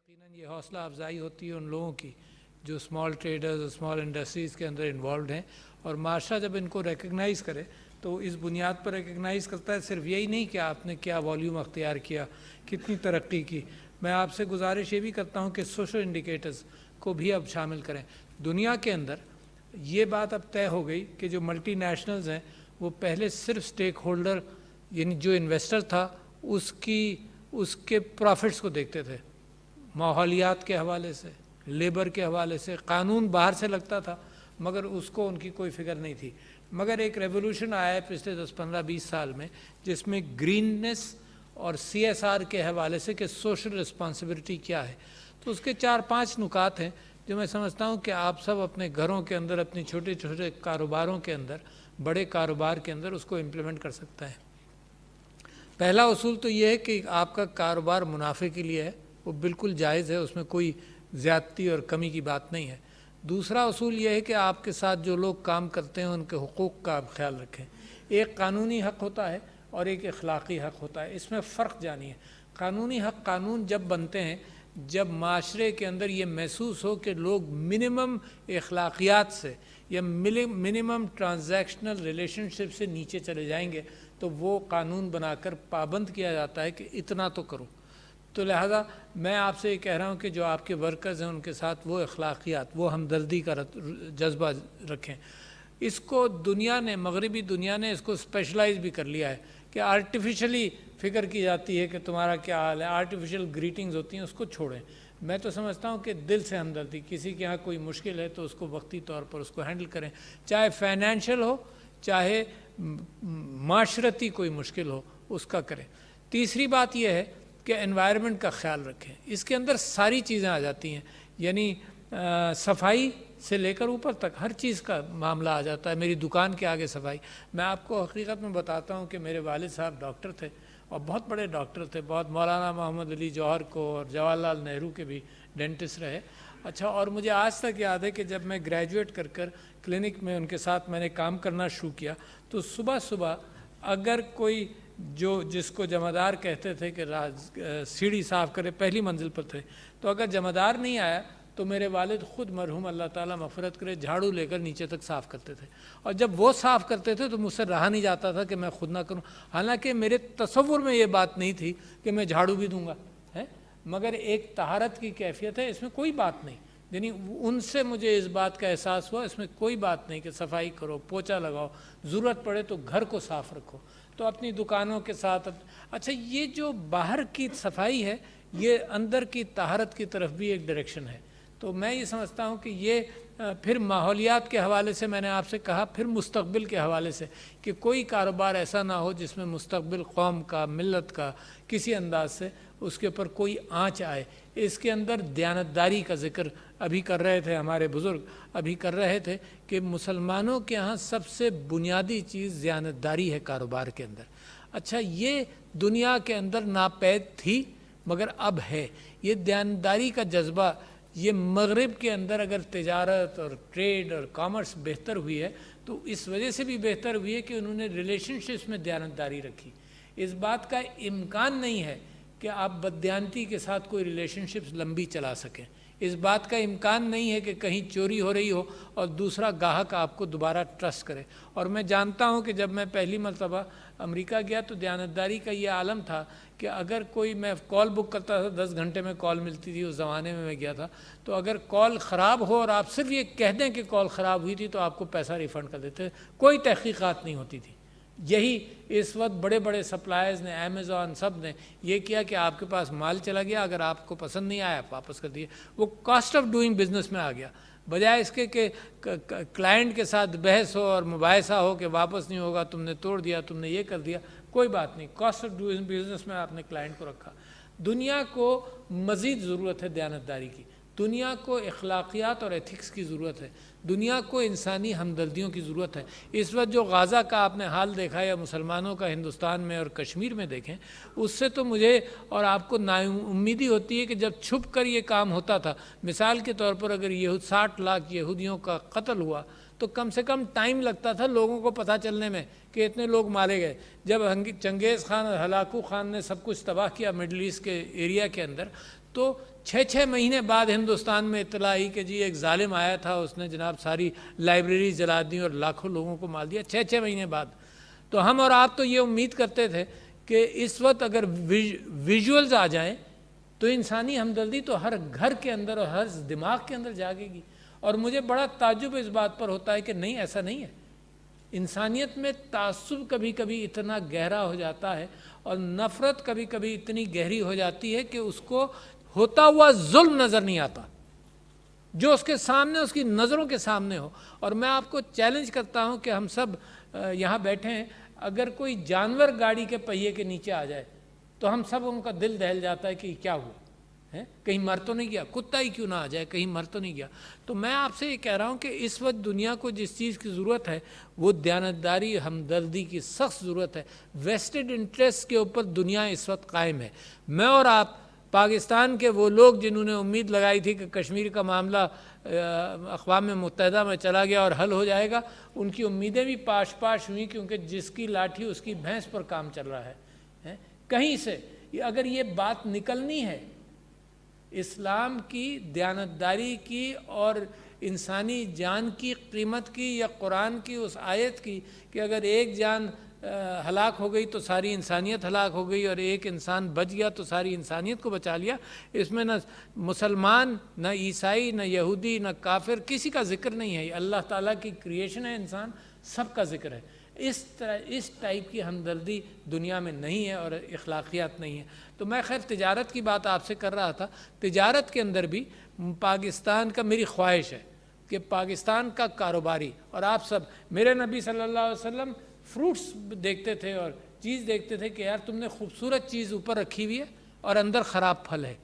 یقیناً یہ حوصلہ افزائی ہوتی ہے ان لوگوں کی جو اسمال ٹریڈرز اسمال انڈسٹریز کے اندر انوالوڈ ہیں، اور معاشرہ جب ان کو ریکگنائز کرے تو اس بنیاد پر ریکگنائز کرتا ہے صرف یہی نہیں کہ آپ نے کیا والیوم اختیار کیا، کتنی ترقی کی۔ میں آپ سے گزارش یہ بھی کرتا ہوں کہ سوشل انڈیکیٹرز کو بھی اب شامل کریں۔ دنیا کے اندر یہ بات اب طے ہو گئی کہ جو ملٹی نیشنلز ہیں وہ پہلے صرف سٹیک ہولڈر یعنی جو انویسٹر تھا اس کے پروفٹس کو دیکھتے تھے، ماحولیات کے حوالے سے، لیبر کے حوالے سے، قانون باہر سے لگتا تھا مگر اس کو ان کی کوئی فکر نہیں تھی۔ مگر ایک ریولوشن آیا ہے پچھلے 10-15-20 سال میں جس میں گریننس اور CSR کے حوالے سے کہ سوشل رسپانسبلٹی کیا ہے، تو اس کے 4-5 نکات ہیں جو میں سمجھتا ہوں کہ آپ سب اپنے گھروں کے اندر، اپنے چھوٹے چھوٹے کاروباروں کے اندر، بڑے کاروبار کے اندر اس کو امپلیمنٹ کر سکتا ہے۔ پہلا اصول تو یہ ہے کہ آپ کا کاروبار منافع کے لیے ہے، وہ بالکل جائز ہے، اس میں کوئی زیادتی اور کمی کی بات نہیں ہے۔ دوسرا اصول یہ ہے کہ آپ کے ساتھ جو لوگ کام کرتے ہیں ان کے حقوق کا آپ خیال رکھیں۔ ایک قانونی حق ہوتا ہے اور ایک اخلاقی حق ہوتا ہے، اس میں فرق جانیے۔ قانونی حق قانون جب بنتے ہیں جب معاشرے کے اندر یہ محسوس ہو کہ لوگ منیمم اخلاقیات سے یا منیمم ٹرانزیکشنل ریلیشن شپ سے نیچے چلے جائیں گے تو وہ قانون بنا کر پابند کیا جاتا ہے کہ اتنا تو کرو۔ تو لہذا میں آپ سے یہ کہہ رہا ہوں کہ جو آپ کے ورکرز ہیں ان کے ساتھ وہ اخلاقیات، وہ ہمدردی کا جذبہ رکھیں۔ اس کو دنیا نے، مغربی دنیا نے اس کو اسپیشلائز بھی کر لیا ہے کہ آرٹیفیشلی فکر کی جاتی ہے کہ تمہارا کیا حال ہے، آرٹیفیشل گریٹنگز ہوتی ہیں، اس کو چھوڑیں۔ میں تو سمجھتا ہوں کہ دل سے ہمدردی، کسی کے ہاں کوئی مشکل ہے تو اس کو وقتی طور پر اس کو ہینڈل کریں، چاہے فائنینشیل ہو چاہے معاشرتی کوئی مشکل ہو، اس کا کریں۔ تیسری بات یہ ہے کہ انوائرمنٹ کا خیال رکھیں۔ اس کے اندر ساری چیزیں آ جاتی ہیں، یعنی صفائی سے لے کر اوپر تک ہر چیز کا معاملہ آ جاتا ہے۔ میری دکان کے آگے صفائی، میں آپ کو حقیقت میں بتاتا ہوں کہ میرے والد صاحب ڈاکٹر تھے اور بہت بڑے ڈاکٹر تھے، بہت مولانا محمد علی جوہر کو اور جواہر لال نہرو کے بھی ڈینٹسٹ رہے۔ اچھا، اور مجھے آج تک یاد ہے کہ جب میں گریجویٹ کر کلینک میں ان کے ساتھ میں نے کام کرنا شروع کیا تو صبح صبح اگر کوئی جس کو جمعدار کہتے تھے کہ سیڑھی صاف کرے، پہلی منزل پر تھے، تو اگر جمعدار نہیں آیا تو میرے والد خود مرحوم اللہ تعالیٰ مغفرت کرے جھاڑو لے کر نیچے تک صاف کرتے تھے، اور جب وہ صاف کرتے تھے تو مجھ سے رہا نہیں جاتا تھا کہ میں خود نہ کروں، حالانکہ میرے تصور میں یہ بات نہیں تھی کہ میں جھاڑو بھی دوں گا ہے، مگر ایک طہارت کی کیفیت ہے، اس میں کوئی بات نہیں۔ یعنی ان سے مجھے اس بات کا احساس ہوا، اس میں کوئی بات نہیں کہ صفائی کرو، پوچھا لگاؤ، ضرورت پڑے تو گھر کو صاف رکھو۔ تو اپنی دکانوں کے ساتھ اچھا، یہ جو باہر کی صفائی ہے یہ اندر کی طہارت کی طرف بھی ایک ڈائریکشن ہے۔ تو میں یہ سمجھتا ہوں کہ یہ پھر ماحولیات کے حوالے سے میں نے آپ سے کہا، پھر مستقبل کے حوالے سے کہ کوئی کاروبار ایسا نہ ہو جس میں مستقبل قوم کا، ملت کا کسی انداز سے اس کے اوپر کوئی آنچ آئے۔ اس کے اندر دیانتداری کا ذکر ابھی کر رہے تھے ہمارے بزرگ، ابھی کر رہے تھے کہ مسلمانوں کے ہاں سب سے بنیادی چیز دیانتداری ہے کاروبار کے اندر۔ اچھا، یہ دنیا کے اندر ناپید تھی مگر اب ہے۔ یہ دیانتداری کا جذبہ، یہ مغرب کے اندر اگر تجارت اور ٹریڈ اور کامرس بہتر ہوئی ہے تو اس وجہ سے بھی بہتر ہوئی ہے کہ انہوں نے ریلیشن شپس میں دیانتداری رکھی۔ اس بات کا امکان نہیں ہے کہ آپ بددیانتی کے ساتھ کوئی ریلیشن شپس لمبی چلا سکیں۔ اس بات کا امکان نہیں ہے کہ کہیں چوری ہو رہی ہو اور دوسرا گاہک آپ کو دوبارہ ٹرسٹ کرے۔ اور میں جانتا ہوں کہ جب میں پہلی مرتبہ امریکہ گیا تو دیانتداری کا یہ عالم تھا کہ اگر کوئی، میں کال بک کرتا تھا 10 گھنٹے میں کال ملتی تھی، اس زمانے میں گیا تھا، تو اگر کال خراب ہو اور آپ صرف یہ کہہ دیں کہ کال خراب ہوئی تھی تو آپ کو پیسہ ریفنڈ کر دیتے، کوئی تحقیقات نہیں ہوتی تھی۔ یہی اس وقت بڑے بڑے سپلائرز نے، امیزون، سب نے یہ کیا کہ آپ کے پاس مال چلا گیا، اگر آپ کو پسند نہیں آیا آپ واپس کر دیے، وہ کاسٹ آف ڈوئنگ بزنس میں آ گیا، بجائے اس کے کہ کلائنٹ کے ساتھ بحث ہو اور مباحثہ ہو کہ واپس نہیں ہوگا، تم نے توڑ دیا، تم نے یہ کر دیا، کوئی بات نہیں، کاسٹ آف ڈوئنگ بزنس میں آپ نے کلائنٹ کو رکھا۔ دنیا کو مزید ضرورت ہے دیانتداری کی، دنیا کو اخلاقیات اور ایتھکس کی ضرورت ہے، دنیا کو انسانی ہمدردیوں کی ضرورت ہے۔ اس وقت جو غزہ کا آپ نے حال دیکھا یا مسلمانوں کا ہندوستان میں اور کشمیر میں دیکھیں، اس سے تو مجھے اور آپ کو نا امیدی ہوتی ہے کہ جب چھپ کر یہ کام ہوتا تھا، مثال کے طور پر اگر 60 لاکھ یہودیوں کا قتل ہوا تو کم سے کم ٹائم لگتا تھا لوگوں کو پتہ چلنے میں کہ اتنے لوگ مارے گئے۔ جب چنگیز خان اور ہلاکو خان نے سب کچھ تباہ کیا مڈل ایسٹ کے ایریا کے اندر، تو 6 مہینے بعد ہندوستان میں اطلاع آئی کہ جی ایک ظالم آیا تھا، اس نے جناب ساری لائبریری جلا دی اور لاکھوں لوگوں کو مار دیا، 6 مہینے بعد۔ تو ہم اور آپ تو یہ امید کرتے تھے کہ اس وقت اگر ویژولز آ جائیں تو انسانی ہمدردی تو ہر گھر کے اندر اور ہر دماغ کے اندر جاگے گی۔ اور مجھے بڑا تعجب اس بات پر ہوتا ہے کہ نہیں، ایسا نہیں ہے۔ انسانیت میں تعصب کبھی کبھی اتنا گہرا ہو جاتا ہے اور نفرت کبھی کبھی اتنی گہری ہو جاتی ہے کہ اس کو ہوتا ہوا ظلم نظر نہیں آتا، جو اس کے سامنے، اس کی نظروں کے سامنے ہو۔ اور میں آپ کو چیلنج کرتا ہوں کہ ہم سب یہاں بیٹھے ہیں، اگر کوئی جانور گاڑی کے پہیے کے نیچے آ جائے تو ہم سب ان کا دل دہل جاتا ہے کہ کیا ہوا ہے، کہیں مر تو نہیں گیا، کتا ہی کیوں نہ آ جائے، کہیں مر تو نہیں گیا۔ تو میں آپ سے یہ کہہ رہا ہوں کہ اس وقت دنیا کو جس چیز کی ضرورت ہے وہ دیانتداری، ہمدردی کی سخت ضرورت ہے۔ ویسٹڈ انٹرسٹ کے اوپر دنیا اس وقت قائم ہے۔ میں اور آپ پاکستان کے وہ لوگ جنہوں نے امید لگائی تھی کہ کشمیر کا معاملہ اقوام متحدہ میں چلا گیا اور حل ہو جائے گا، ان کی امیدیں بھی پاش پاش ہوئیں، کیونکہ جس کی لاٹھی اس کی بھینس پر کام چل رہا ہے۔ کہیں سے اگر یہ بات نکلنی ہے اسلام کی، دیانتداری کی اور انسانی جان کی قیمت کی، یا قرآن کی اس آیت کی کہ اگر ایک جان ہلاک ہو گئی تو ساری انسانیت ہلاک ہو گئی، اور ایک انسان بچ گیا تو ساری انسانیت کو بچا لیا، اس میں نہ مسلمان، نہ عیسائی، نہ یہودی، نہ کافر، کسی کا ذکر نہیں ہے۔ اللہ تعالیٰ کی کریشن ہے انسان، سب کا ذکر ہے۔ اس ٹائپ کی ہمدردی دنیا میں نہیں ہے اور اخلاقیات نہیں ہے۔ تو میں خیر تجارت کی بات آپ سے کر رہا تھا، تجارت کے اندر بھی پاکستان کا، میری خواہش ہے کہ پاکستان کا کاروباری، اور آپ سب، میرے نبی صلی اللہ علیہ وسلم فروٹس دیکھتے تھے اور چیز دیکھتے تھے کہ یار تم نے خوبصورت چیز اوپر رکھی ہوئی ہے اور اندر خراب پھل ہے۔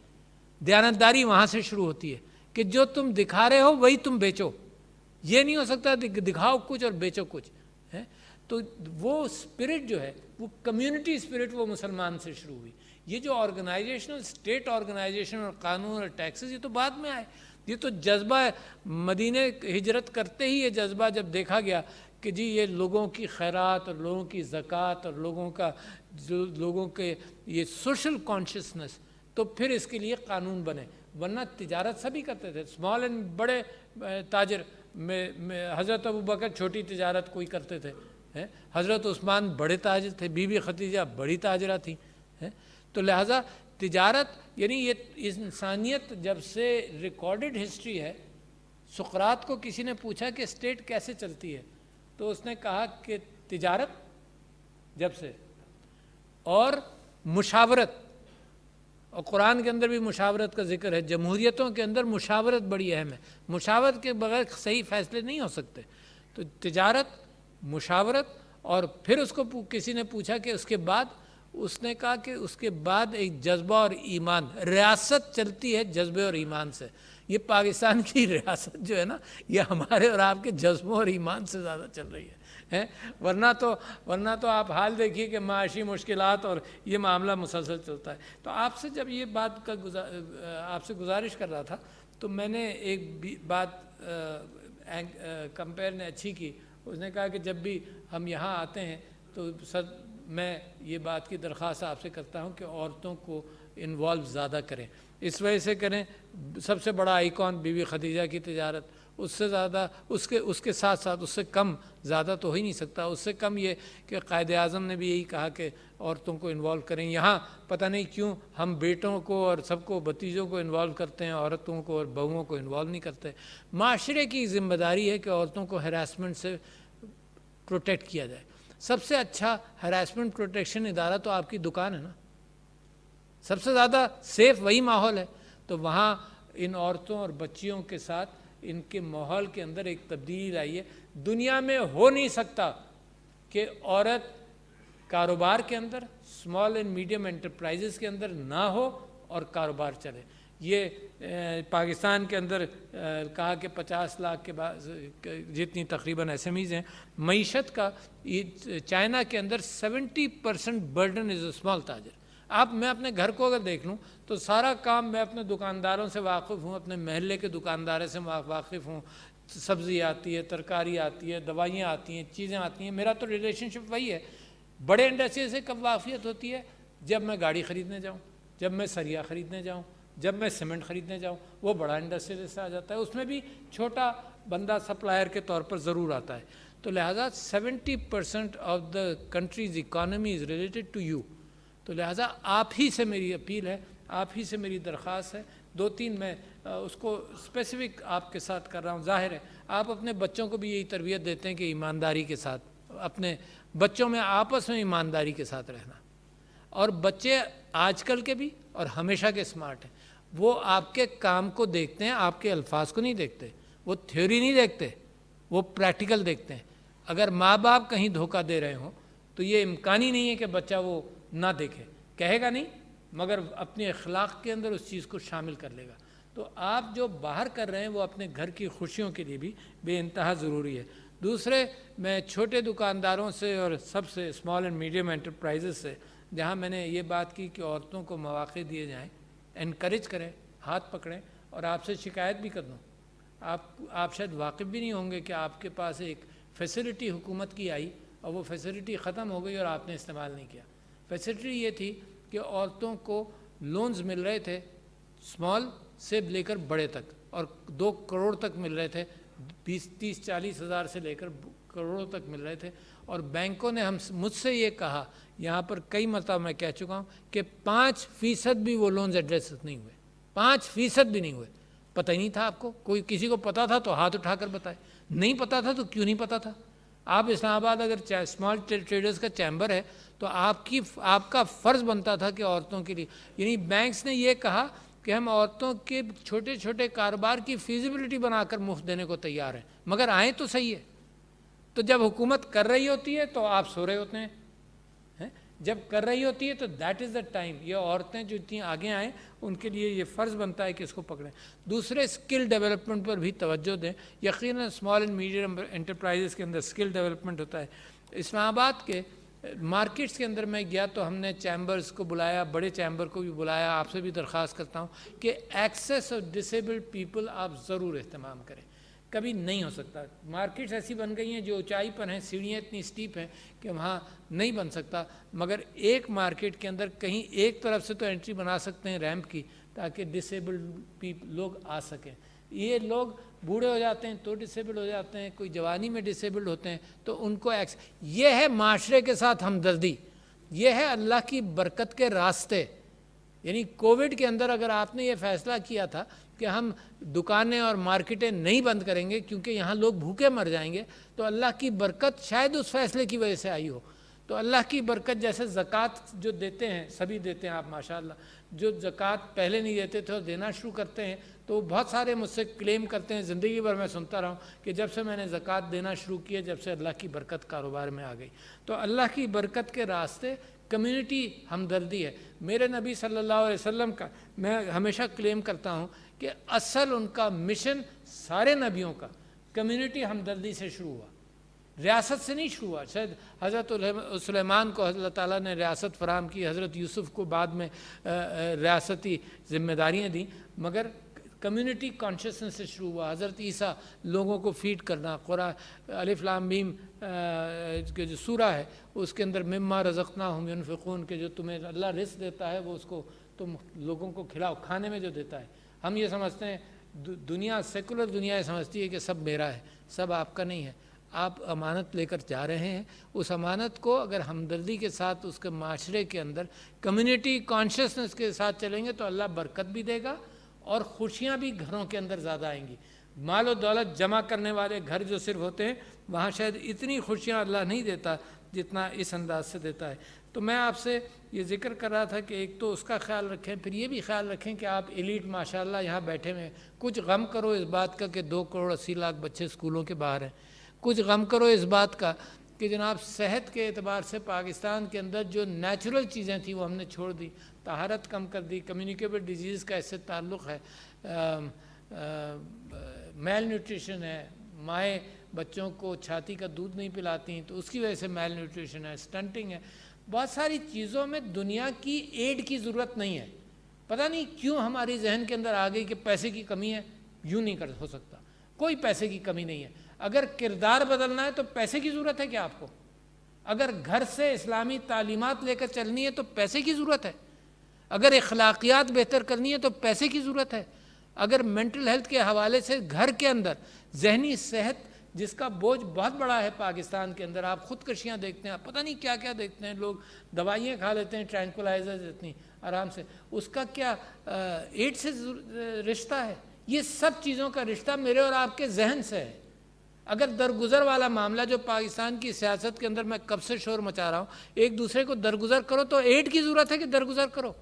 دیانتداری وہاں سے شروع ہوتی ہے کہ جو تم دکھا رہے ہو وہی تم بیچو، یہ نہیں ہو سکتا دکھاؤ کچھ اور بیچو کچھ ہے۔ تو وہ اسپرٹ جو ہے، وہ کمیونٹی اسپرٹ، وہ مسلمان سے شروع ہوئی۔ یہ جو آرگنائزیشنل، اسٹیٹ آرگنائزیشن اور قانون اور ٹیکسز، یہ تو بعد میں آئے۔ یہ تو جذبہ مدینہ ہجرت کرتے ہی یہ جذبہ جب دیکھا گیا کہ جی یہ لوگوں کی خیرات اور لوگوں کی زکوٰۃ اور لوگوں کے یہ سوشل کانشسنس، تو پھر اس کے لیے قانون بنے۔ ورنہ تجارت سبھی کرتے تھے، اسمال اینڈ بڑے تاجر، حضرت ابوبکر چھوٹی تجارت کوئی کرتے تھے، حضرت عثمان بڑے تاجر تھے، بی بی خدیجہ بڑی تاجرہ تھیں۔ تو لہٰذا تجارت، یعنی یہ انسانیت جب سے ریکارڈڈ ہسٹری ہے۔ سقراط کو کسی نے پوچھا کہ اسٹیٹ کیسے چلتی ہے، تو اس نے کہا کہ تجارت جب سے، اور مشاورت، اور قرآن کے اندر بھی مشاورت کا ذکر ہے۔ جمہوریتوں کے اندر مشاورت بڑی اہم ہے، مشاورت کے بغیر صحیح فیصلے نہیں ہو سکتے۔ تو تجارت، مشاورت، اور پھر اس کو کسی نے پوچھا کہ اس کے بعد، اس نے کہا کہ اس کے بعد ایک جذبہ اور ایمان، ریاست چلتی ہے جذبے اور ایمان سے۔ یہ پاکستان کی ریاست جو ہے نا، یہ ہمارے اور آپ کے جذبوں اور ایمان سے زیادہ چل رہی ہے۔ ورنہ تو آپ حال دیکھیے کہ معاشی مشکلات اور یہ معاملہ مسلسل چلتا ہے۔ تو آپ سے جب یہ بات کا آپ سے گزارش کر رہا تھا، تو میں نے ایک بات کمپیئر نے اچھی کی۔ اس نے کہا کہ جب بھی ہم یہاں آتے ہیں تو میں یہ بات کی درخواست آپ سے کرتا ہوں کہ عورتوں کو انوالو زیادہ کریں۔ اس وجہ سے کریں، سب سے بڑا آئیکن بی بی خدیجہ کی تجارت، اس سے زیادہ، اس کے ساتھ ساتھ اس سے کم، زیادہ تو ہو ہی نہیں سکتا، اس سے کم یہ کہ قائد اعظم نے بھی یہی کہا کہ عورتوں کو انوالو کریں۔ یہاں پتہ نہیں کیوں ہم بیٹوں کو اور سب کو، بھتیجوں کو انوالو کرتے ہیں، عورتوں کو اور بہوؤں کو انوالو نہیں کرتے۔ معاشرے کی ذمہ داری ہے کہ عورتوں کو ہراسمنٹ سے پروٹیکٹ کیا جائے۔ سب سے اچھا ہراسمنٹ پروٹیکشن ادارہ تو آپ کی دکان ہے نا، سب سے زیادہ سیف وہی ماحول ہے۔ تو وہاں ان عورتوں اور بچیوں کے ساتھ ان کے ماحول کے اندر ایک تبدیلی لائیے۔ دنیا میں ہو نہیں سکتا کہ عورت کاروبار کے اندر، اسمال اینڈ میڈیم انٹرپرائزز کے اندر نہ ہو اور کاروبار چلے۔ یہ پاکستان کے اندر کہا کہ 50 لاکھ کے بعد جتنی تقریباً ایس ایم ایز ہیں، معیشت کا چائنا کے اندر 70% برڈن از اے اسمال تاجر۔ میں اپنے گھر کو اگر دیکھ لوں تو سارا کام میں اپنے دکانداروں سے واقف ہوں، اپنے محلے کے دکانداروں سے واقف ہوں۔ سبزی آتی ہے، ترکاری آتی ہے، دوائیاں آتی ہیں، چیزیں آتی ہیں، میرا تو ریلیشن شپ وہی ہے۔ بڑے انڈسٹری سے کب واقفیت ہوتی ہے؟ جب میں گاڑی خریدنے جاؤں، جب میں سریا خریدنے جاؤں، جب میں سیمنٹ خریدنے جاؤں وہ بڑا انڈسٹریلسٹ آ جاتا ہے، اس میں بھی چھوٹا بندہ سپلائر کے طور پر ضرور آتا ہے. تو لہٰذا 70% of the countries economy is related to you. تو لہٰذا آپ ہی سے میری اپیل ہے، آپ ہی سے میری درخواست ہے. 2-3 میں اس کو اسپیسیفک آپ کے ساتھ کر رہا ہوں. ظاہر ہے آپ اپنے بچوں کو بھی یہی تربیت دیتے ہیں کہ ایمانداری کے ساتھ، اپنے بچوں میں آپس میں ایمانداری کے ساتھ رہنا. اور بچے آج کل کے بھی اور ہمیشہ کے اسمارٹ ہیں، وہ آپ کے کام کو دیکھتے ہیں، آپ کے الفاظ کو نہیں دیکھتے، وہ تھیوری نہیں دیکھتے، وہ پریکٹیکل دیکھتے ہیں. اگر ماں باپ کہیں دھوکہ دے رہے ہوں تو یہ امکان ہی نہیں ہے کہ بچہ وہ نہ دیکھے، کہے گا نہیں مگر اپنے اخلاق کے اندر اس چیز کو شامل کر لے گا. تو آپ جو باہر کر رہے ہیں وہ اپنے گھر کی خوشیوں کے لیے بھی بے انتہا ضروری ہے. دوسرے، میں چھوٹے دکانداروں سے اور سب سے اسمال اینڈ میڈیم انٹرپرائزز سے جہاں میں نے یہ بات کی کہ عورتوں کو مواقع دیے جائیں، انکریج کریں، ہاتھ پکڑیں. اور آپ سے شکایت بھی کر دوں، آپ شاید واقف بھی نہیں ہوں گے کہ آپ کے پاس ایک فیسلٹی حکومت کی آئی اور وہ فیسلٹی ختم ہو گئی اور آپ نے استعمال نہیں کیا. فیسلٹی یہ تھی کہ عورتوں کو لونز مل رہے تھے، اسمال سے لے کر بڑے تک، اور 2 کروڑ تک مل رہے تھے، 20-30-40 ہزار سے لے کر کروڑوں تک مل رہے تھے. اور بینکوں نے مجھ سے یہ کہا، یہاں پر کئی مرتبہ میں کہہ چکا ہوں کہ 5% بھی وہ لونز ایڈریس نہیں ہوئے، 5% بھی نہیں ہوئے. پتہ ہی نہیں تھا آپ کو؟ کوئی کسی کو پتہ تھا تو ہاتھ اٹھا کر بتائے، نہیں پتہ تھا تو کیوں نہیں پتہ تھا؟ آپ اسلام آباد اگر اسمال ٹریڈرز کا چیمبر ہے تو آپ کا فرض بنتا تھا کہ عورتوں کے لیے، یعنی بینکس نے یہ کہا کہ ہم عورتوں کے چھوٹے چھوٹے کاروبار کی فیزیبلٹی بنا کر مفت دینے کو تیار ہیں، مگر آئیں تو صحیح ہے. تو جب حکومت کر رہی ہوتی ہے تو آپ سو رہے ہوتے ہیں، جب کر رہی ہوتی ہے تو دیٹ از دا ٹائم. یہ عورتیں جو اتنی آگے آئیں ان کے لیے یہ فرض بنتا ہے کہ اس کو پکڑیں. دوسرے، اسکل ڈیولپمنٹ پر بھی توجہ دیں. یقیناً اسمال اینڈ میڈیم انٹرپرائزز کے اندر اسکل ڈیولپمنٹ ہوتا ہے. اسلام آباد کے مارکیٹس کے اندر میں گیا تو ہم نے چیمبرز کو بلایا، بڑے چیمبر کو بھی بلایا. آپ سے بھی درخواست کرتا ہوں کہ ایکسیس آف ڈسیبلڈ پیپل آپ ضرور اہتمام کریں. کبھی نہیں ہو سکتا. مارکیٹس ایسی بن گئی ہیں جو اونچائی پر ہیں، سیڑھیاں اتنی اسٹیپ ہیں کہ وہاں نہیں بن سکتا، مگر ایک مارکیٹ کے اندر کہیں ایک طرف سے تو انٹری بنا سکتے ہیں ریمپ کی، تاکہ ڈسیبلڈ لوگ آ سکیں. یہ لوگ بوڑھے ہو جاتے ہیں تو ڈسیبل ہو جاتے ہیں، کوئی جوانی میں ڈسیبلڈ ہوتے ہیں تو ان کو یہ ہے معاشرے کے ساتھ ہمدردی، یہ ہے اللہ کی برکت کے راستے. یعنی کووڈ کے اندر اگر آپ نے یہ فیصلہ کیا تھا کہ ہم دکانیں اور مارکیٹیں نہیں بند کریں گے کیونکہ یہاں لوگ بھوکے مر جائیں گے، تو اللہ کی برکت شاید اس فیصلے کی وجہ سے آئی ہو. تو اللہ کی برکت، جیسے زکوٰۃ جو دیتے ہیں، سبھی دیتے ہیں آپ ماشاءاللہ، جو زکوٰۃ پہلے نہیں دیتے تھے اور دینا شروع کرتے ہیں تو بہت سارے مجھ سے کلیم کرتے ہیں، زندگی بھر میں سنتا رہا ہوں کہ جب سے میں نے زکوٰۃ دینا شروع کی ہے، جب سے اللہ کی برکت کاروبار میں آ گئی. تو اللہ کی برکت کے راستے کمیونٹی ہمدردی ہے. میرے نبی صلی اللہ علیہ وسلم کا میں ہمیشہ کلیم کرتا ہوں کہ اصل ان کا مشن سارے نبیوں کا کمیونٹی ہمدردی سے شروع ہوا، ریاست سے نہیں شروع ہوا. شاید حضرت سلیمان کو اللہ تعالیٰ نے ریاست فراہم کی، حضرت یوسف کو بعد میں ریاستی ذمہ داریاں دیں، مگر کمیونٹی کانشسنس سے شروع ہوا. حضرت عیسیٰ لوگوں کو فیڈ کرنا. قرآن الف لام میم کے جو سورہ ہے اس کے اندر مما رزقناہم ینفقون، کہ جو تمہیں اللہ رزق دیتا ہے وہ اس کو تم لوگوں کو کھلاؤ، کھانے میں جو دیتا ہے. ہم یہ سمجھتے ہیں، دنیا سیکولر دنیا یہ سمجھتی ہے کہ سب میرا ہے، سب آپ کا نہیں ہے. آپ امانت لے کر جا رہے ہیں، اس امانت کو اگر ہمدردی کے ساتھ اس کے معاشرے کے اندر کمیونٹی کانشسنس کے ساتھ چلیں گے تو اللہ برکت بھی دے گا اور خوشیاں بھی گھروں کے اندر زیادہ آئیں گی. مال و دولت جمع کرنے والے گھر جو صرف ہوتے ہیں وہاں شاید اتنی خوشیاں اللہ نہیں دیتا جتنا اس انداز سے دیتا ہے. تو میں آپ سے یہ ذکر کر رہا تھا کہ ایک تو اس کا خیال رکھیں، پھر یہ بھی خیال رکھیں کہ آپ ایلیٹ ماشاءاللہ یہاں بیٹھے ہوئے، کچھ غم کرو اس بات کا کہ 2 کروڑ 80 لاکھ بچے اسکولوں کے باہر ہیں. کچھ غم کرو اس بات کا کہ جناب صحت کے اعتبار سے پاکستان کے اندر جو نیچرل چیزیں تھیں وہ ہم نے چھوڑ دی، طہارت کم کر دی، کمیونیکیبل ڈیزیز کا اس سے تعلق ہے، میل نیوٹریشن ہے، مائیں بچوں کو چھاتی کا دودھ نہیں پلاتی تو اس کی وجہ سے میل نیوٹریشن ہے، سٹنٹنگ ہے. بہت ساری چیزوں میں دنیا کی ایڈ کی ضرورت نہیں ہے. پتہ نہیں کیوں ہماری ذہن کے اندر آ گئی کہ پیسے کی کمی ہے. یوں نہیں ہو سکتا، کوئی پیسے کی کمی نہیں ہے. اگر کردار بدلنا ہے تو پیسے کی ضرورت ہے کیا آپ کو؟ اگر گھر سے اسلامی تعلیمات لے کر چلنی ہے تو پیسے کی ضرورت ہے. اگر اخلاقیات بہتر کرنی ہے تو پیسے کی ضرورت ہے. اگر مینٹل ہیلتھ کے حوالے سے گھر کے اندر ذہنی صحت جس کا بوجھ بہت بڑا ہے پاکستان کے اندر، آپ خودکشیاں دیکھتے ہیں، آپ پتہ نہیں کیا کیا دیکھتے ہیں، لوگ دوائیاں کھا لیتے ہیں ٹرینکولائزر اتنی آرام سے، اس کا کیا ایڈ سے رشتہ ہے؟ یہ سب چیزوں کا رشتہ میرے اور آپ کے ذہن سے ہے. اگر درگزر والا معاملہ جو پاکستان کی سیاست کے اندر میں کب سے شور مچا رہا ہوں، ایک دوسرے کو درگزر کرو تو ایڈ کی ضرورت ہے کہ درگزر کرو.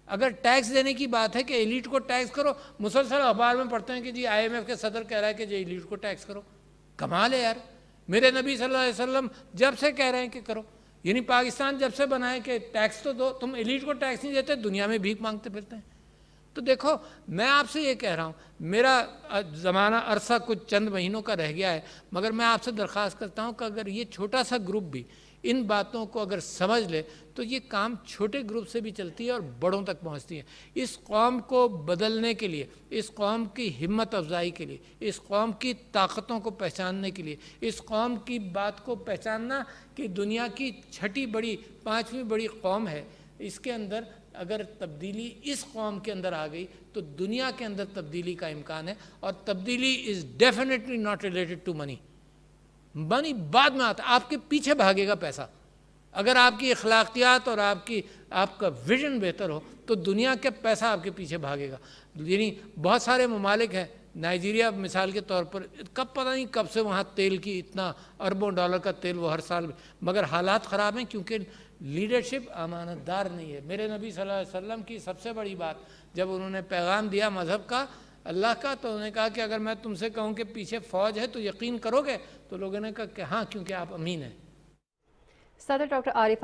اگر ٹیکس دینے کی بات ہے کہ ایلیٹ کو ٹیکس کرو، مسلسل اخبار میں پڑھتے ہیں کہ جی آئی ایم ایف کے صدر کہہ رہا ہے کہ جی ایلیٹ کو ٹیکس کرو. کمال ہے یار. میرے نبی صلی اللہ علیہ وسلم جب سے کہہ رہے ہیں کہ کرو، یعنی پاکستان جب سے بنا ہے کہ ٹیکس تو دو، تم ایلیٹ کو ٹیکس نہیں دیتے، دنیا میں بھیک مانگتے پھرتے ہیں. تو دیکھو میں آپ سے یہ کہہ رہا ہوں، میرا زمانہ عرصہ کچھ چند مہینوں کا رہ گیا ہے، مگر میں آپ سے درخواست کرتا ہوں کہ اگر یہ چھوٹا سا گروپ بھی ان باتوں کو اگر سمجھ لے تو یہ کام چھوٹے گروپ سے بھی چلتی ہے اور بڑوں تک پہنچتی ہے. اس قوم کو بدلنے کے لیے، اس قوم کی ہمت افزائی کے لیے، اس قوم کی طاقتوں کو پہچاننے کے لیے، اس قوم کی بات کو پہچاننا کہ دنیا کی چھٹی بڑی 5ویں بڑی قوم ہے، اس کے اندر اگر تبدیلی اس قوم کے اندر آ گئی تو دنیا کے اندر تبدیلی کا امکان ہے. اور تبدیلی is definitely not related to money. Money بعد میں آتا، آپ کے پیچھے بھاگے گا پیسہ. اگر آپ کی اخلاقیات اور آپ کا ویژن بہتر ہو تو دنیا کے پیسہ آپ کے پیچھے بھاگے گا. یعنی بہت سارے ممالک ہیں، نائجیریا مثال کے طور پر، کب پتہ نہیں کب سے وہاں تیل کی اتنا اربوں ڈالر کا تیل وہ ہر سال، مگر حالات خراب ہیں کیونکہ لیڈرشپ امانت دار نہیں ہے. میرے نبی صلی اللہ علیہ وسلم کی سب سے بڑی بات جب انہوں نے پیغام دیا مذہب کا، اللہ کا، تو انہوں نے کہا کہ اگر میں تم سے کہوں کہ پیچھے فوج ہے تو یقین کرو گے؟ تو لوگوں نے کہا کہ ہاں، کیونکہ آپ امین ہیں. صدر ڈاکٹر عارف